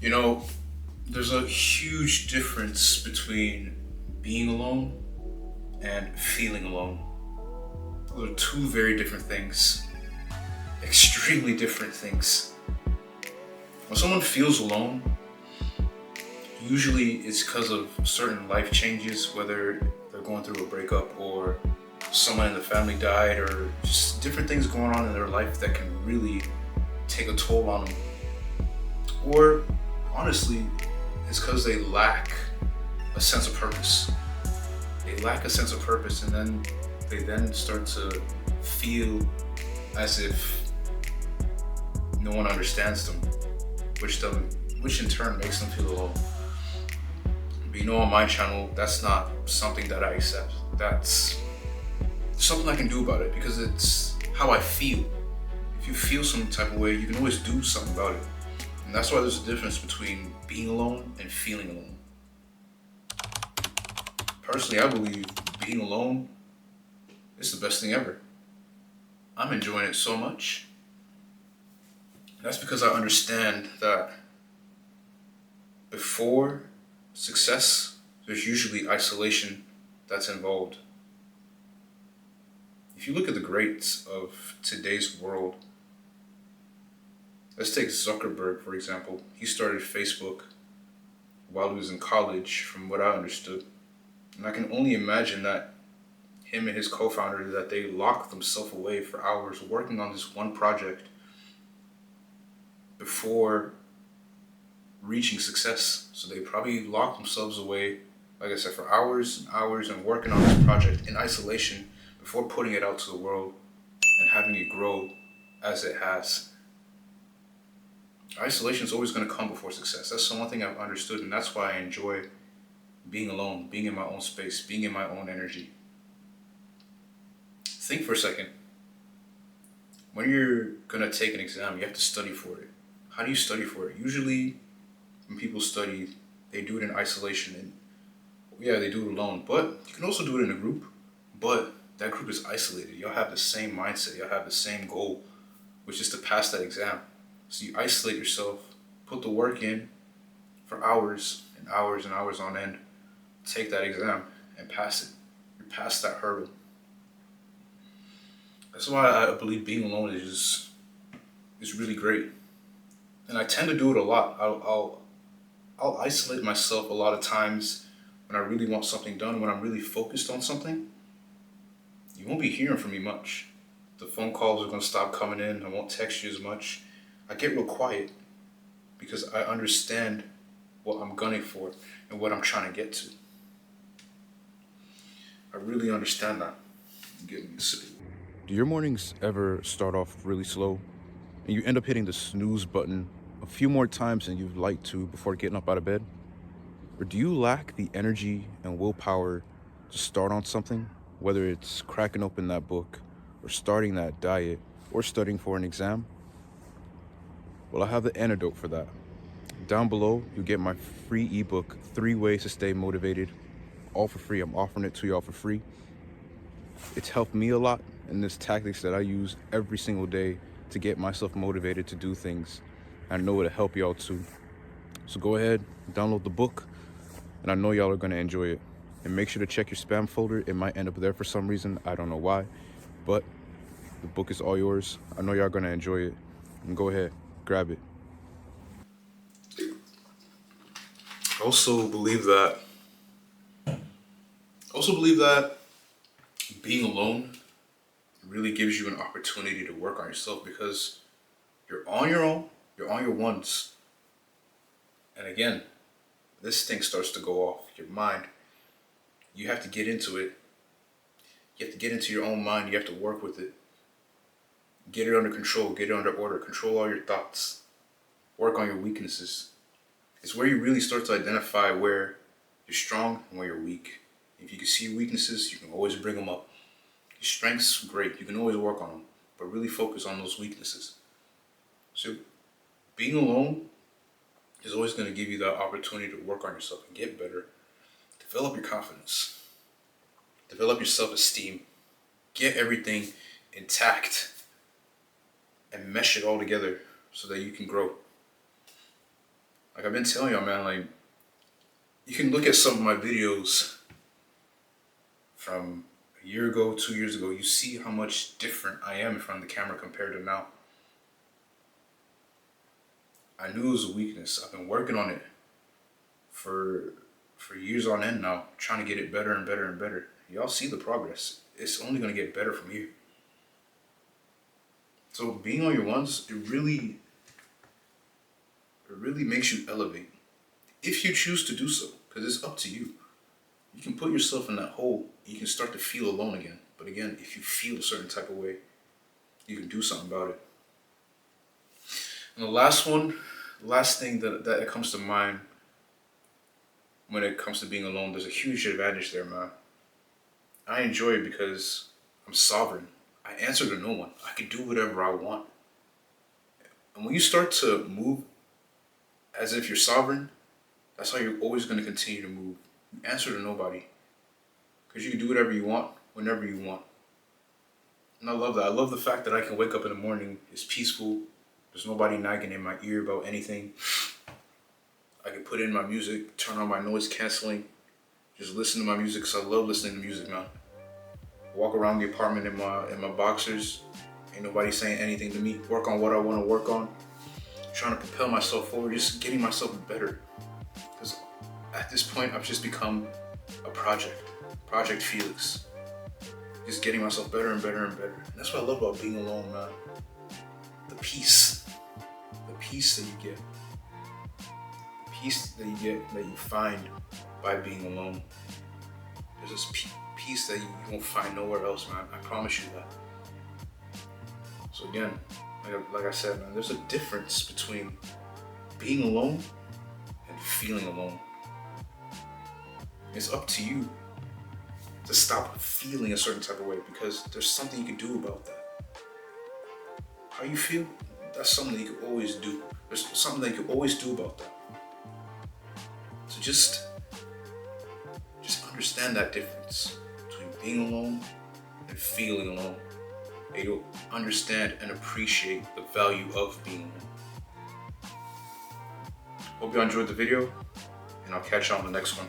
You know, there's a huge difference between being alone and feeling alone. Those are two very different things, extremely different things. When someone feels alone, usually it's because of certain life changes, whether they're going through a breakup or someone in the family died, or just different things going on in their life that can really take a toll on them. Or honestly, it's because they lack a sense of purpose. They lack a sense of purpose, and then they then start to feel as if no one understands them, which in turn makes them feel alone. But on my channel, that's not something that I accept. That's something I can do about it because it's how I feel. If you feel some type of way, you can always do something about it. And that's why there's a difference between being alone and feeling alone. Personally, I believe being alone is the best thing ever. I'm enjoying it so much. That's because I understand that before success, there's usually isolation that's involved. If you look at the greats of today's world, let's take Zuckerberg, for example. He started Facebook while he was in college, from what I understood. And I can only imagine that him and his co-founder, that they locked themselves away for hours working on this one project before reaching success. So they probably locked themselves away, like I said, for hours and hours and working on this project in isolation before putting it out to the world and having it grow as it has. Isolation is always going to come before success. That's the one thing I've understood, and that's why I enjoy being alone, being in my own space, being in my own energy. Think for a second. When you're going to take an exam, you have to study for it. How do you study for it? Usually, when people study, they do it in isolation, and yeah, they do it alone. But you can also do it in a group. But that group is isolated. Y'all have the same mindset. Y'all have the same goal, which is to pass that exam. So you isolate yourself, put the work in for hours and hours and hours on end, take that exam and pass it. You're past that hurdle. That's why I believe being alone is really great. And I tend to do it a lot. I'll isolate myself a lot of times when I really want something done, when I'm really focused on something. You won't be hearing from me much. The phone calls are going to stop coming in. I won't text you as much. I get real quiet because I understand what I'm gunning for and what I'm trying to get to. I really understand that. I'm getting sick. Do your mornings ever start off really slow and you end up hitting the snooze button a few more times than you'd like to before getting up out of bed? Or do you lack the energy and willpower to start on something, whether it's cracking open that book or starting that diet or studying for an exam? Well, I have the antidote for that. Down below, you'll get my free ebook, 3 Ways to Stay Motivated, all for free. I'm offering it to y'all for free. It's helped me a lot, and there's tactics that I use every single day to get myself motivated to do things. I know it'll help y'all too. So go ahead, download the book, and I know y'all are gonna enjoy it. And make sure to check your spam folder. It might end up there for some reason. I don't know why, but the book is all yours. I know y'all gonna enjoy it. And go ahead, grab it. I also believe that being alone really gives you an opportunity to work on yourself because you're on your own, you're on your ones. And again, this thing starts to go off your mind. You have to get into it. You have to get into your own mind. You have to work with it. Get it under control. Get it under order. Control all your thoughts. Work on your weaknesses. It's where you really start to identify where you're strong and where you're weak. If you can see your weaknesses, you can always bring them up. Your strengths, great. You can always work on them. But really focus on those weaknesses. So being alone is always going to give you that opportunity to work on yourself and get better. Develop your confidence. Develop your self-esteem. Get everything intact and mesh it all together so that you can grow. Like I've been telling y'all, man, like you can look at some of my videos from a year ago, 2 years ago, you see how much different I am in front of the camera compared to now. I knew it was a weakness. I've been working on it for years on end now, trying to get it better and better and better. Y'all see the progress. It's only gonna get better from here. So being on your ones, it really makes you elevate. If you choose to do so, because it's up to you. You can put yourself in that hole, you can start to feel alone again. But again, if you feel a certain type of way, you can do something about it. And the last thing that comes to mind when it comes to being alone, there's a huge advantage there, man. I enjoy it because I'm sovereign. I answer to no one. I can do whatever I want. And when you start to move as if you're sovereign, that's how you're always going to continue to move. You answer to nobody. Because you can do whatever you want, whenever you want. And I love that. I love the fact that I can wake up in the morning, it's peaceful. There's nobody nagging in my ear about anything. I can put in my music, turn on my noise canceling, just listen to my music because I love listening to music, man. Walk around the apartment in my boxers, ain't nobody saying anything to me. Work on what I want to work on, trying to propel myself forward, just getting myself better. Because at this point, I've just become a Project Felix. Just getting myself better and better and better. And that's what I love about being alone, man. The peace that you get. Peace that you get, that you find by being alone. There's this peace that you won't find nowhere else, man. I promise you that. So again, like I said, man, there's a difference between being alone and feeling alone. It's up to you to stop feeling a certain type of way because there's something you can do about that. How you feel, that's something that you can always do. There's something that you can always do about that. So just understand that difference between being alone and feeling alone. And you'll understand and appreciate the value of being alone. Hope you enjoyed the video, and I'll catch you on the next one.